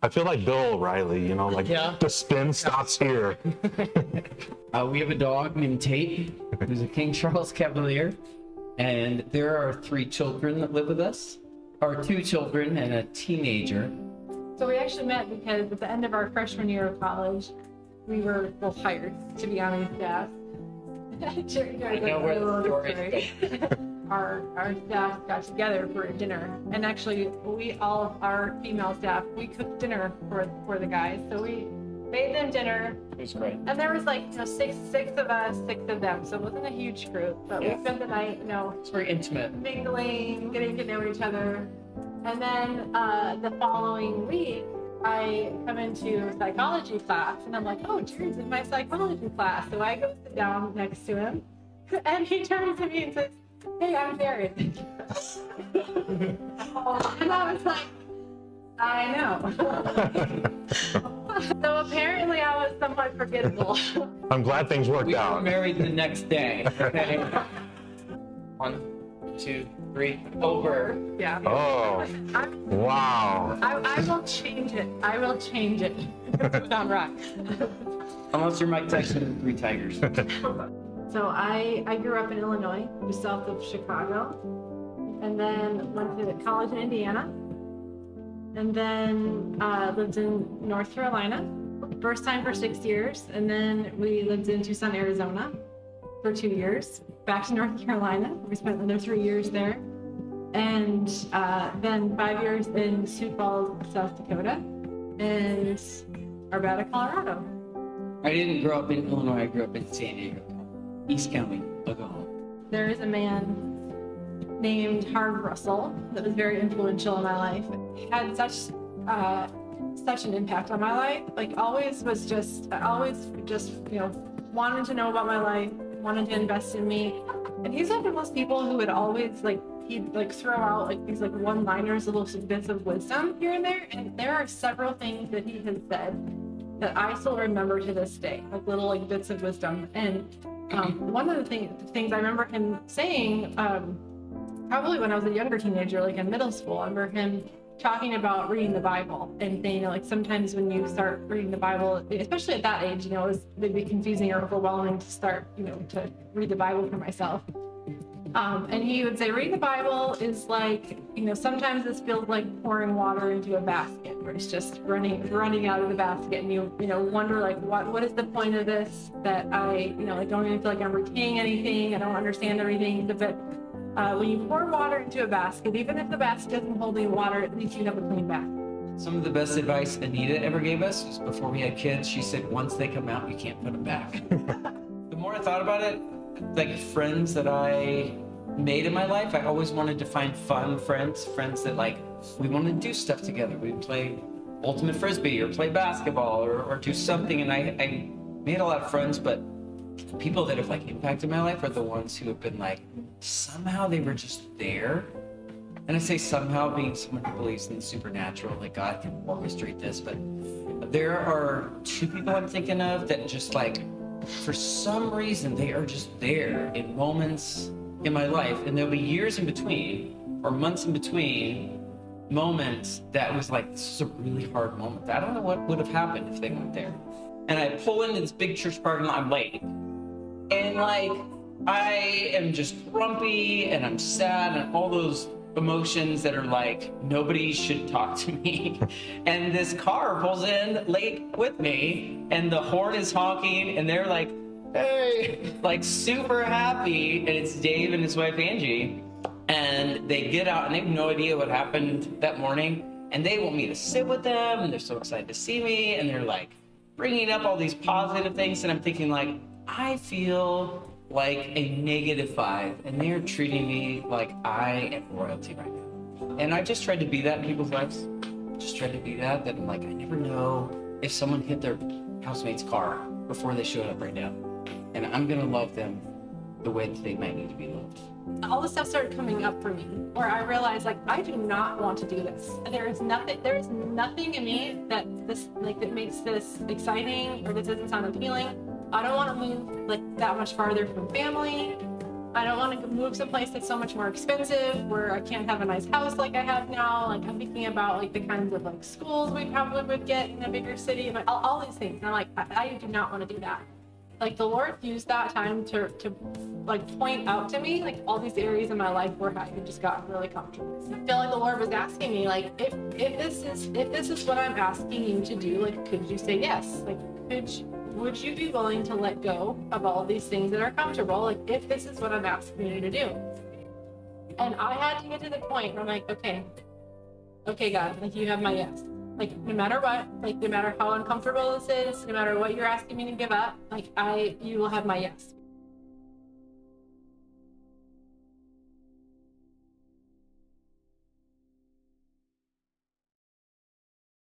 I feel like Bill O'Reilly, like the spin stops here. We have a dog named Tate, who's a King Charles Cavalier. And there are 3 children that live with us, or 2 children and a teenager. So we actually met because at the end of our freshman year of college, we were both hired to be on his staff. I know where the story is. Our staff got together for a dinner, and actually all of our female staff, we cooked dinner for the guys. So we made them dinner. It was great. And there was six of us, 6 of them, so it wasn't a huge group, but we spent the night, It's very intimate. mingling, getting to know each other. And then the following week, I come into psychology class, and I'm like, oh, Jerry's in my psychology class. So I go sit down next to him, and he turns to me and says, hey, I'm Jared. And I was like, I know. So apparently I was somewhat forgettable. I'm glad things worked We out. were married the next day. Okay. 1, 2, 3, over. Yeah. Oh, wow. I will change it. I will change it. It's not right. Unless you're Mike Tyson and 3 tigers. So I grew up in Illinois, just south of Chicago, and then went to college in Indiana, and then lived in North Carolina, first time for 6 years, and then we lived in Tucson, Arizona for 2 years, back to North Carolina. We spent another 3 years there, and then 5 years in Sioux Falls, South Dakota, and Arvada, Colorado. I didn't grow up in Illinois, I grew up in San Diego, East County, Oklahoma. There is a man named Harv Russell that was very influential in my life. He had such an impact on my life. I always just wanted to know about my life, wanted to invest in me. And he's one of those people who would always he'd throw out these one-liners, little bits of wisdom here and there. And there are several things that he has said that I still remember to this day, little bits of wisdom. And one of the things I remember him saying, probably when I was a younger teenager, in middle school, I remember him talking about reading the Bible and saying, sometimes when you start reading the Bible, especially at that age, it'd be confusing or overwhelming to start, to read the Bible for myself. And he would say, reading the Bible is sometimes this feels like pouring water into a basket, where it's just running out of the basket, and you wonder what is the point of this? That I don't even feel like I'm retaining anything. I don't understand everything. But when you pour water into a basket, even if the basket doesn't hold any water, at least you have a clean basket. Some of the best advice Anita ever gave us was before we had kids. She said, once they come out, you can't put them back. The more I thought about it, friends that I made in my life, I always wanted to find fun friends that we wanted to do stuff together. We'd play ultimate frisbee or play basketball or do something. And I made a lot of friends, but the people that have impacted my life are the ones who have been somehow they were just there. And I say somehow being someone who believes in the supernatural, God can orchestrate this, but there are 2 people I'm thinking of that just for some reason, they are just there in moments in my life. And there'll be years in between or months in between moments that was this is a really hard moment. I don't know what would have happened if they weren't there. And I pull into this big church parking lot, I'm late. And I am just grumpy and I'm sad and all those emotions that are nobody should talk to me. And this car pulls in late with me and the horn is honking and they're hey, super happy. And it's Dave and his wife Angie. And they get out and they have no idea what happened that morning. And they want me to sit with them and they're so excited to see me. And they're bringing up all these positive things. And I'm thinking I feel like a -5, and they're treating me like I am royalty right now. And I just tried to be that in people's lives. Just tried to be that I'm I never know if someone hit their housemate's car before they showed up right now. And I'm gonna love them the way that they might need to be loved. All this stuff started coming up for me, where I realized I do not want to do this. There is nothing in me that makes this exciting or this doesn't sound appealing. I don't want to move that much farther from family. I don't want to move someplace that's so much more expensive, where I can't have a nice house like I have now. Like I'm thinking about like the kinds of like schools we probably would get in a bigger city, and like all these things. And I'm like, I do not want to do that. Like the Lord used that time to like point out to me like all these areas in my life where I had just gotten really comfortable. I feel like the Lord was asking me like, if this is what I'm asking you to do, like could you say yes? Like would you be willing to let go of all these things that are comfortable? Like if this is what I'm asking you to do. And I had to get to the point where I'm like, okay God, like you have my yes. Like no matter what, like no matter how uncomfortable this is, no matter what you're asking me to give up, like you will have my yes.